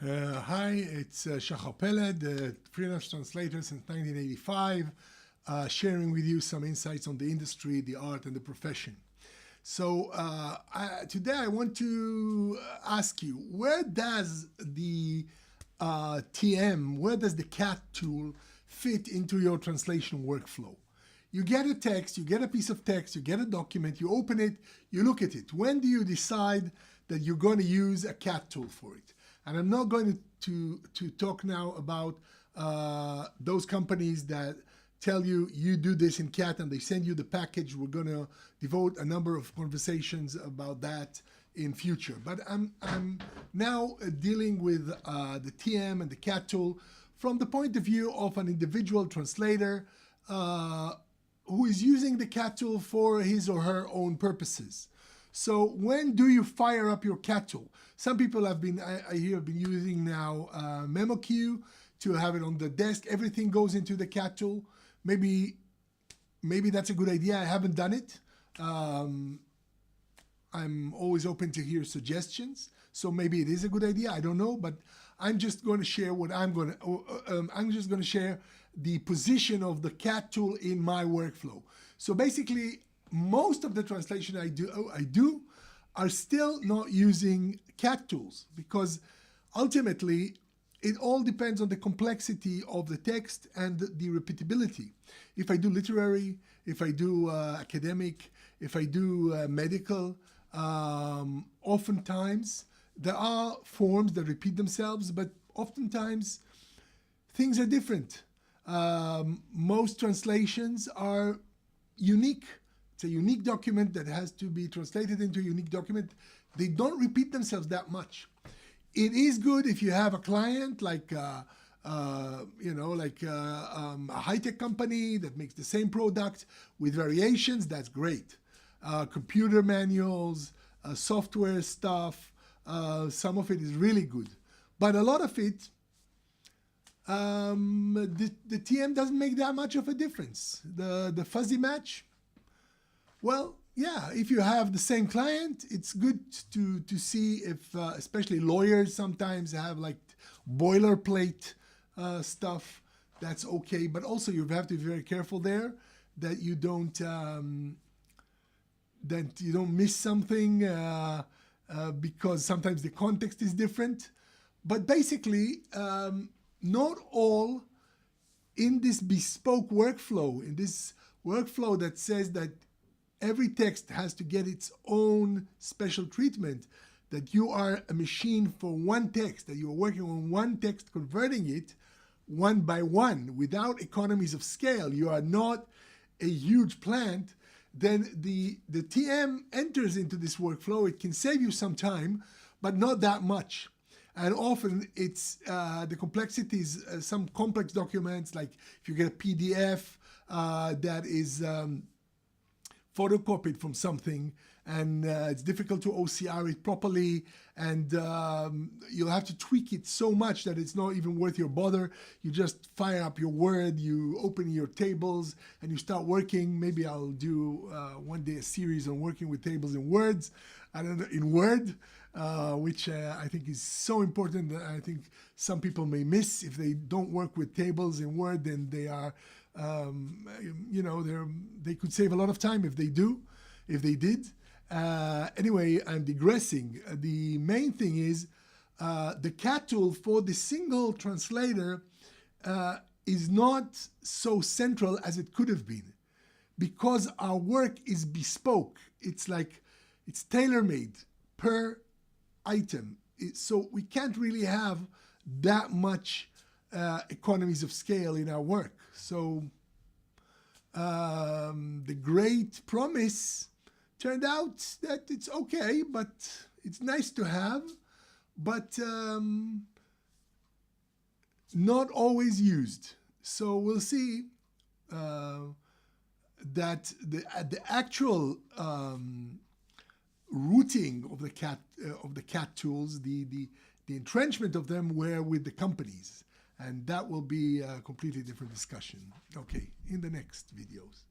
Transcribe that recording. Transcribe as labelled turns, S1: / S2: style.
S1: Hi, it's Shakhar Pelled, freelance translator since 1985, sharing with you some insights on the industry, the art, and the profession. So today I want to ask you, where does the TM, where does the CAT tool fit into your translation workflow? You get a text, you get a piece of text, you get a document, you open it, you look at it. When do you decide that you're going to use a CAT tool for it? And I'm not going to talk now about those companies that tell you, you do this in CAT and they send you the package. We're going to devote a number of conversations about that in future. But I'm now dealing with the TM and the CAT tool from the point of view of an individual translator who is using the CAT tool for his or her own purposes. So when do you fire up your CAT tool? Some people have been, I hear, have been using now MemoQ to have it on the desk. Everything goes into the CAT tool. Maybe that's a good idea. I haven't done it. I'm always open to hear suggestions. So maybe it is a good idea. I don't know, but I'm just going to share what I'm just going to share the position of the CAT tool in my workflow. So basically, most of the translation I do are still not using CAT tools because ultimately it all depends on the complexity of the text and the repeatability. If I do literary, if I do academic, if I do medical, oftentimes there are forms that repeat themselves, but oftentimes things are different. Most translations are unique. It's a unique document that has to be translated into a unique document. They don't repeat themselves that much. It is good if you have a client like, a high-tech company that makes the same product with variations. That's great. Computer manuals, software stuff, some of it is really good. But a lot of it, the TM doesn't make that much of a difference. The fuzzy match, well, yeah, if you have the same client, it's good to see if, especially lawyers sometimes have like boilerplate stuff, that's okay. But also you have to be very careful there that you don't miss something because sometimes the context is different. But basically, not all in this bespoke workflow, in this workflow that says that every text has to get its own special treatment, that you are a machine for one text, that you are working on one text, converting it one by one without economies of scale. You are not a huge plant. Then the TM enters into this workflow. It can save you some time, but not that much. And often it's the complexities, some complex documents, like if you get a PDF that is photocopied from something and it's difficult to OCR it properly, and you'll have to tweak it so much that it's not even worth your bother. You just fire up your Word, you open your tables, and you start working. Maybe I'll do one day a series on working with tables in Words, I don't know, in Word, which I think is so important that I think some people may miss. If they don't work with tables in Word, then they are they could save a lot of time if they did. Anyway, I'm digressing. The main thing is the CAT tool for the single translator is not so central as it could have been because our work is bespoke. It's like it's tailor-made per item. So we can't really have that much economies of scale in our work. So the great promise turned out that it's okay, but it's nice to have, but not always used. So we'll see that the actual routing of the CAT tools, the entrenchment of them were with the companies. And that will be a completely different discussion. Okay, in the next videos.